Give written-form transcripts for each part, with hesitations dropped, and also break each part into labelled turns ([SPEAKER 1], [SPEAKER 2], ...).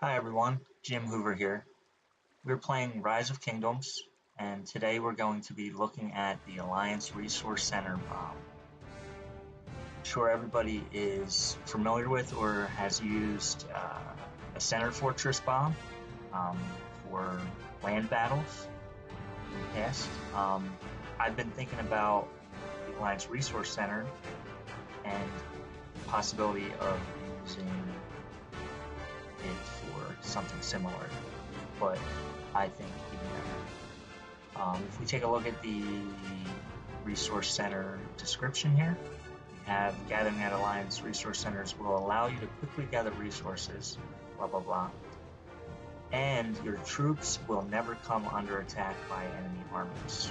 [SPEAKER 1] Hi everyone, Jim Hoover here. We're playing Rise of Kingdoms, and today we're going to be looking at the Alliance Resource Center bomb. I'm sure everybody is familiar with or has used a center fortress bomb um, for land battles in the past. I've been thinking about the Alliance Resource Center and the possibility of using it for something similar, but I think even better. If we take a look at the Resource Center description here, we have gathering at Alliance Resource Centers will allow you to quickly gather resources, blah blah blah, and your troops will never come under attack by enemy armies.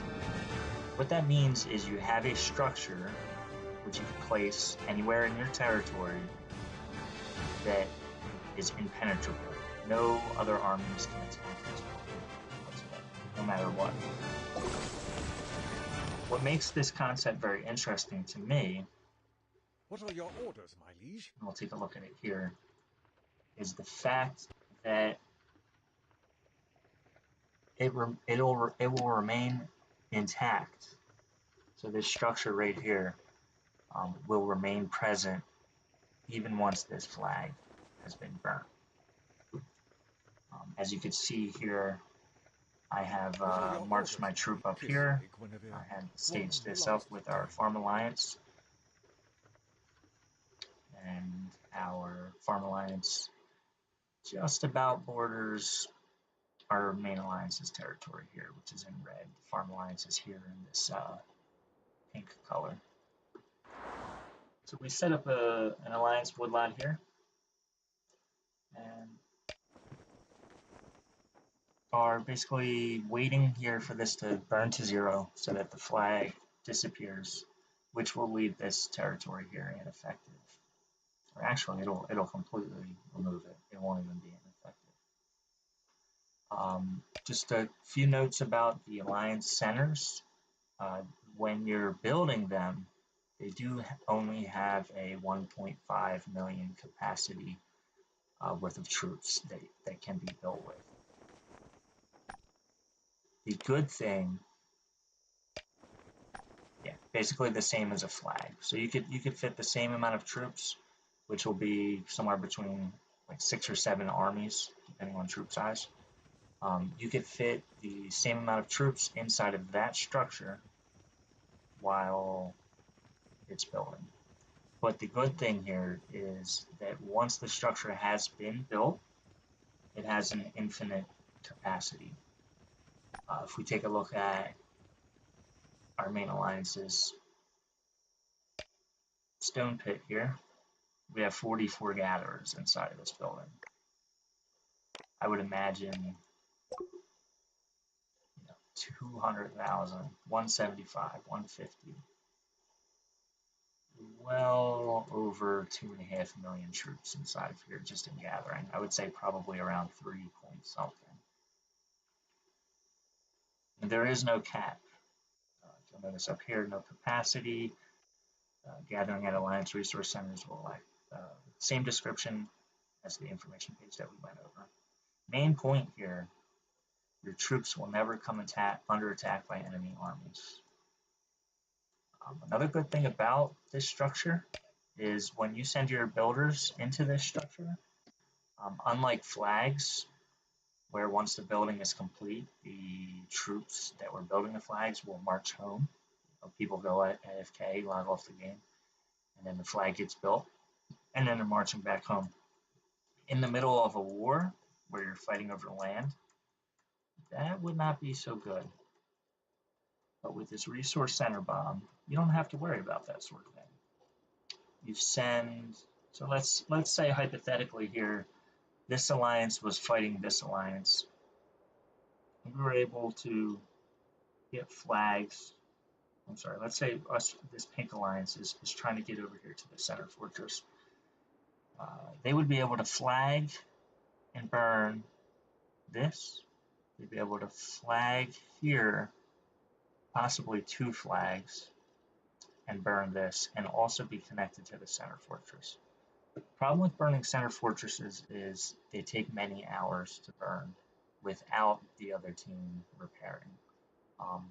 [SPEAKER 1] What that means is you have a structure which you can place anywhere in your territory that is impenetrable. No other armies can attack this whatsoever, no matter what. What makes this concept very interesting to me,
[SPEAKER 2] What are your orders, my liege?
[SPEAKER 1] and we'll take a look at it here, is the fact that it will remain intact. So this structure right here will remain present even once this flag has been burnt. As you can see here, I have
[SPEAKER 2] What are your
[SPEAKER 1] marched my
[SPEAKER 2] orders, my
[SPEAKER 1] troop
[SPEAKER 2] liege?
[SPEAKER 1] up
[SPEAKER 2] Kiss
[SPEAKER 1] here.
[SPEAKER 2] me,
[SPEAKER 1] I
[SPEAKER 2] Guinevere.
[SPEAKER 1] had staged
[SPEAKER 2] One
[SPEAKER 1] this up
[SPEAKER 2] last
[SPEAKER 1] with our
[SPEAKER 2] time.
[SPEAKER 1] Farm Alliance, and our Farm Alliance just about borders our main alliance's territory here, which is in red. The Farm Alliance is here in this pink color. So we set up an alliance woodlot here, and are basically waiting here for this to burn to zero so that the flag disappears, which will leave this territory here ineffective. Or actually, it'll completely remove it. It won't even be ineffective. Just a few notes about the alliance centers. When you're building them, they do only have a 1.5 million capacity worth of troops that can be built with. The good thing, yeah, basically the same as a flag. So you could fit the same amount of troops, which will be somewhere between like 6 or 7 armies, depending on troop size. You could fit the same amount of troops inside of that structure while it's building. But the good thing here is that once the structure has been built, it has an infinite capacity. If we take a look at our main alliance's stone pit here, we have 44 gatherers inside of this building. I would imagine 200,000, 175, 150, well over 2.5 million troops inside of here just in gathering. I would say probably around 3 point something. And there is no cap. You'll notice up here, no capacity. Gathering at Alliance Resource Centers will like same description as the information page that we went over. Main point here, your troops will never come under attack by enemy armies. Another good thing about this structure is when you send your builders into this structure, unlike flags, where once the building is complete, the troops that were building the flags will march home. People go at AFK, log off the game, and then the flag gets built, and then they're marching back home. In the middle of a war where you're fighting over land, that would not be so good. But with this resource center bomb, you don't have to worry about that sort of thing. You send, so let's say hypothetically here, this alliance was fighting this alliance. We were able to get flags. I'm sorry, let's say this pink alliance is trying to get over here to the center fortress. They would be able to flag and burn this. They'd be able to flag here, possibly 2 flags, and burn this, and also be connected to the center fortress. Problem with burning center fortresses is they take many hours to burn without the other team repairing. Um,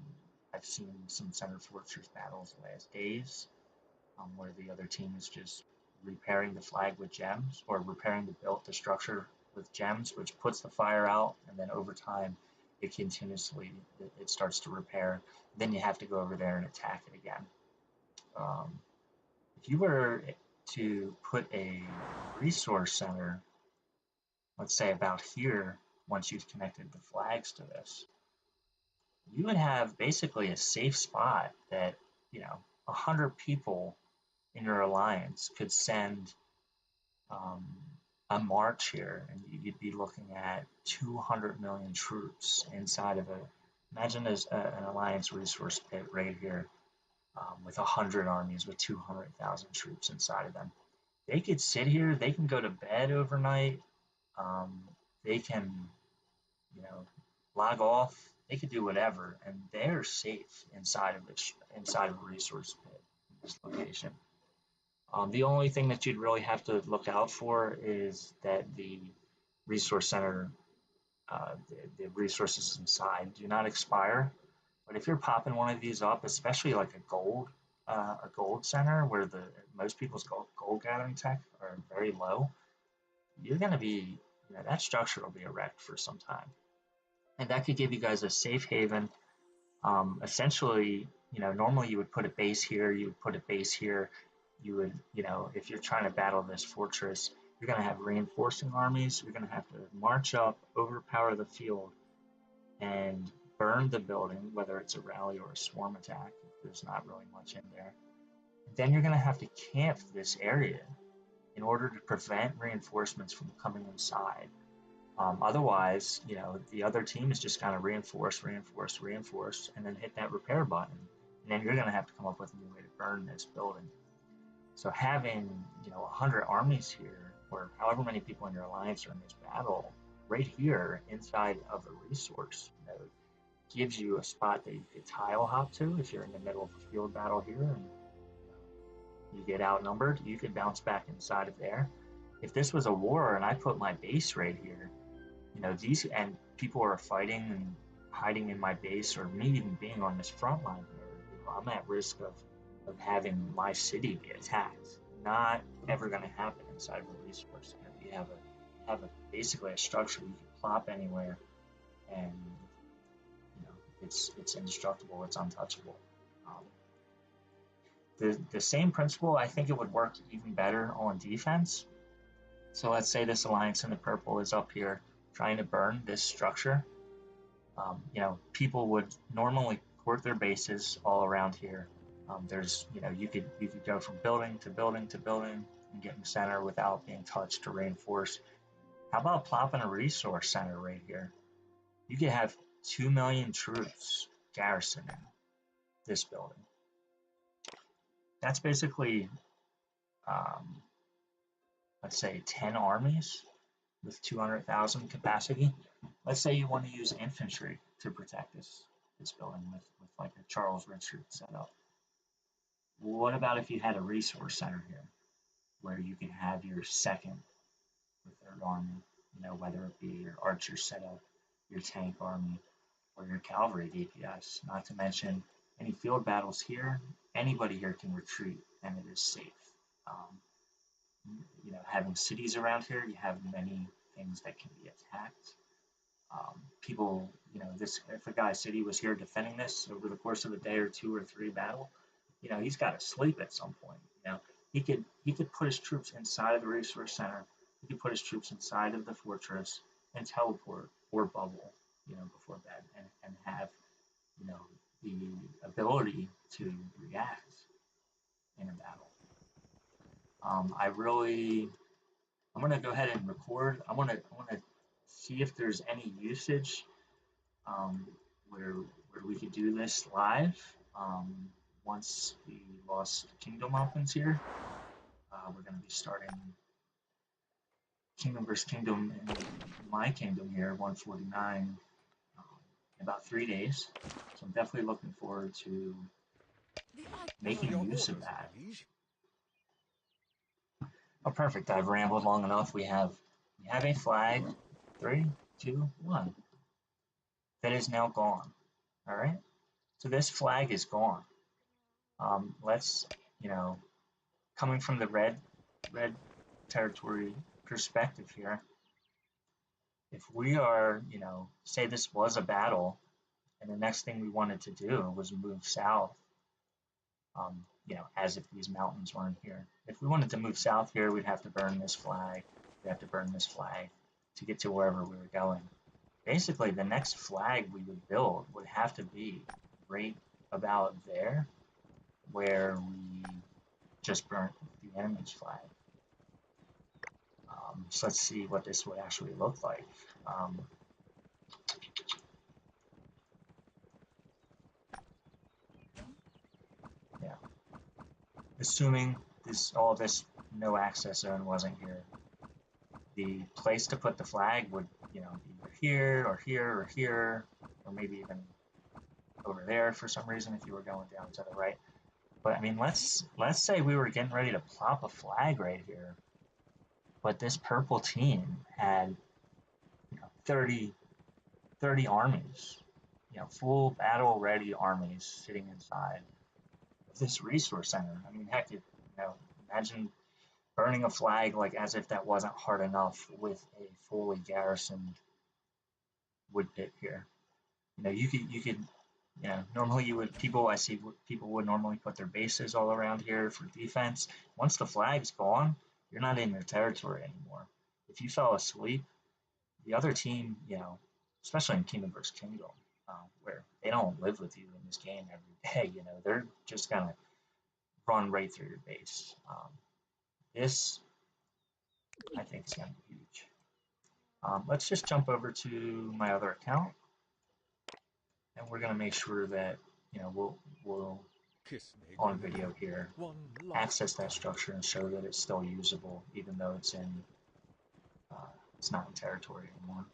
[SPEAKER 1] I've seen some center fortress battles last days where the other team is just repairing the flag with gems or repairing the structure with gems, which puts the fire out, and then over time it continuously it starts to repair. Then you have to go over there and attack it again. Um, if you were to put a resource center, let's say about here, once you've connected the flags to this, you would have basically a safe spot that, 100 people in your alliance could send um, a march here, and you'd be looking at 200 million troops inside of a. Imagine there's an alliance resource pit right here with 100 armies with 200,000 troops inside of them. They could sit here. They can go to bed overnight. Um, they can, you know, log off. They could do whatever, and they're safe inside of a resource pit in this location. The only thing that you'd really have to look out for is that the resource center, the resources inside do not expire. But if you're popping one of these up, especially like a gold center where the most people's gold gathering tech are very low, you're going to be, that structure will be erect for some time. And that could give you guys a safe haven. Essentially, normally you would put a base here, you would put a base here. You would, if you're trying to battle this fortress, you're going to have reinforcing armies. You're going to have to march up, overpower the field, and burn the building, whether it's a rally or a swarm attack, if there's not really much in there. Then you're going to have to camp this area in order to prevent reinforcements from coming inside. Otherwise, the other team is just kind of reinforce, reinforce, reinforce, and then hit that repair button. And then you're going to have to come up with a new way to burn this building. So having, 100 armies here, or however many people in your alliance are in this battle, right here inside of a resource node, gives you a spot that you could tile hop to if you're in the middle of a field battle here and you get outnumbered, you could bounce back inside of there. If this was a war and I put my base right here, these and people are fighting and hiding in my base or me even being on this front line here, I'm at risk of having my city be attacked. Not ever going to happen inside of a resource. You have a basically a structure you can plop anywhere, and it's indestructible. It's untouchable. Um, the same principle, I think it would work even better on defense. So let's say this alliance in the purple is up here trying to burn this structure. People would normally port their bases all around here. There's, you could go from building to building to building and get in center without being touched to reinforce. How about plopping a resource center right here? You could have 2 million troops garrisoning this building. That's basically, um, let's say, 10 armies with 200,000 capacity. Let's say you want to use infantry to protect this building with like a Charles Richard setup. What about if you had a resource center here where you can have your second or third army, whether it be your archer setup, your tank army, or your cavalry DPS, not to mention any field battles here, anybody here can retreat and it is safe. Um, Having cities around here, you have many things that can be attacked. People, this if a guy's city was here defending this over the course of a day or two or three battle, he's got to sleep at some point. He could put his troops inside of the resource center. He could put his troops inside of the fortress and teleport or bubble, before bed and have, you know, the ability to react in a battle. I'm gonna go ahead and record. I wanna see if there's any usage um, where we could do this live once the Lost Kingdom opens here. We're going to be starting Kingdom versus Kingdom in my kingdom here, 149, in about 3 days. So I'm definitely looking forward to
[SPEAKER 2] What are
[SPEAKER 1] making
[SPEAKER 2] your
[SPEAKER 1] use of
[SPEAKER 2] orders, my
[SPEAKER 1] that.
[SPEAKER 2] liege?
[SPEAKER 1] Oh, perfect. I've rambled long enough. We have a flag. 3, 2, 1. That is now gone. All right. So this flag is gone. Let's, you know, coming from the red territory perspective here, if we are, say this was a battle and the next thing we wanted to do was move south, as if these mountains weren't here. If we wanted to move south here, we'd have to burn this flag. We'd have to burn this flag to get to wherever we were going. Basically, the next flag we would build would have to be right about there where we just burnt the enemy's flag. So let's see what this would actually look like. Yeah, assuming all this no access zone wasn't here, the place to put the flag would, be either here or here or here, or maybe even over there for some reason if you were going down to the right. But I mean, let's say we were getting ready to plop a flag right here, but this purple team had 30 armies, full battle ready armies sitting inside of this resource center. I mean, heck, imagine burning a flag like as if that wasn't hard enough with a fully garrisoned wood pit here. You could normally I see people would normally put their bases all around here for defense. Once the flag's gone, you're not in your territory anymore. If you fell asleep, the other team, especially in Kingdom versus Kingdom, where they don't live with you in this game every day, they're just gonna run right through your base. This, I think, is gonna be huge. Let's just jump over to my other account, and we're gonna make sure that we'll
[SPEAKER 2] Kiss me,
[SPEAKER 1] on
[SPEAKER 2] Guinevere.
[SPEAKER 1] video here
[SPEAKER 2] One last
[SPEAKER 1] access that
[SPEAKER 2] time.
[SPEAKER 1] structure and show that it's still usable, even though it's not in territory anymore.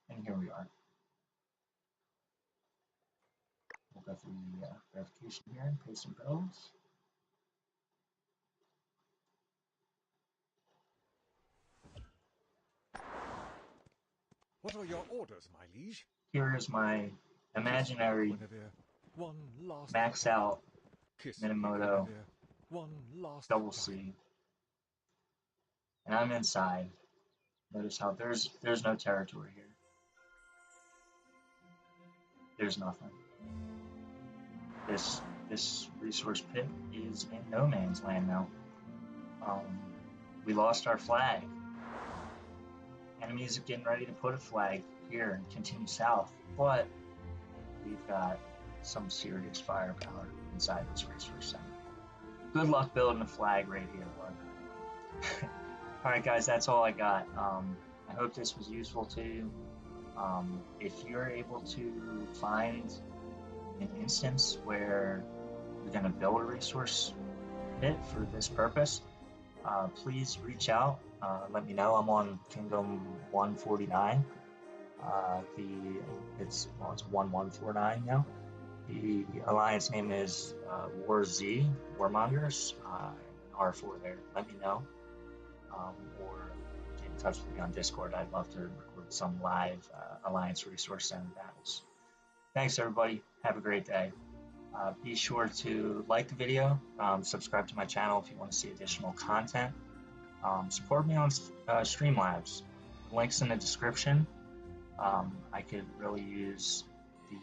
[SPEAKER 1] And here we are. We'll go through the verification here and pay some bills.
[SPEAKER 2] What are your orders, my liege?
[SPEAKER 1] Here is my
[SPEAKER 2] Kiss me,
[SPEAKER 1] imaginary
[SPEAKER 2] Guinevere. One last
[SPEAKER 1] max
[SPEAKER 2] time.
[SPEAKER 1] out
[SPEAKER 2] Kiss me,
[SPEAKER 1] Minamoto
[SPEAKER 2] Guinevere. One last
[SPEAKER 1] double
[SPEAKER 2] time.
[SPEAKER 1] C, and I'm inside. Notice how there's no territory here. There's nothing. This resource pit is in no man's land now. We lost our flag. Enemies are getting ready to put a flag here and continue south, but we've got some serious firepower inside this resource center. Good luck building a flag right here, bud. All right, guys, that's all I got. I hope this was useful to you. If you're able to find an instance where you're going to build a resource pit for this purpose, please reach out. Let me know. I'm on Kingdom 149. It's 1149 now. The alliance name is War Z, Warmongers, R4 there. Let me know. Or get in touch with me on Discord. I'd love to record some live Alliance Resource Center battles. Thanks, everybody. Have a great day. Be sure to like the video, subscribe to my channel if you want to see additional content. Support me on Streamlabs. Links in the description. I could really use the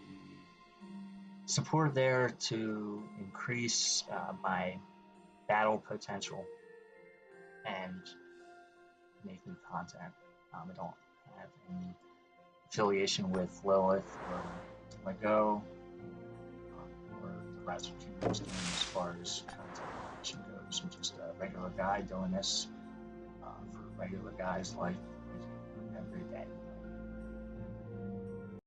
[SPEAKER 1] support there to increase my battle potential and make new content. I don't have any affiliation with Lilith or Lego or the rest of Kingdom's game as far as content creation goes. I'm just a regular guy doing this for regular guys like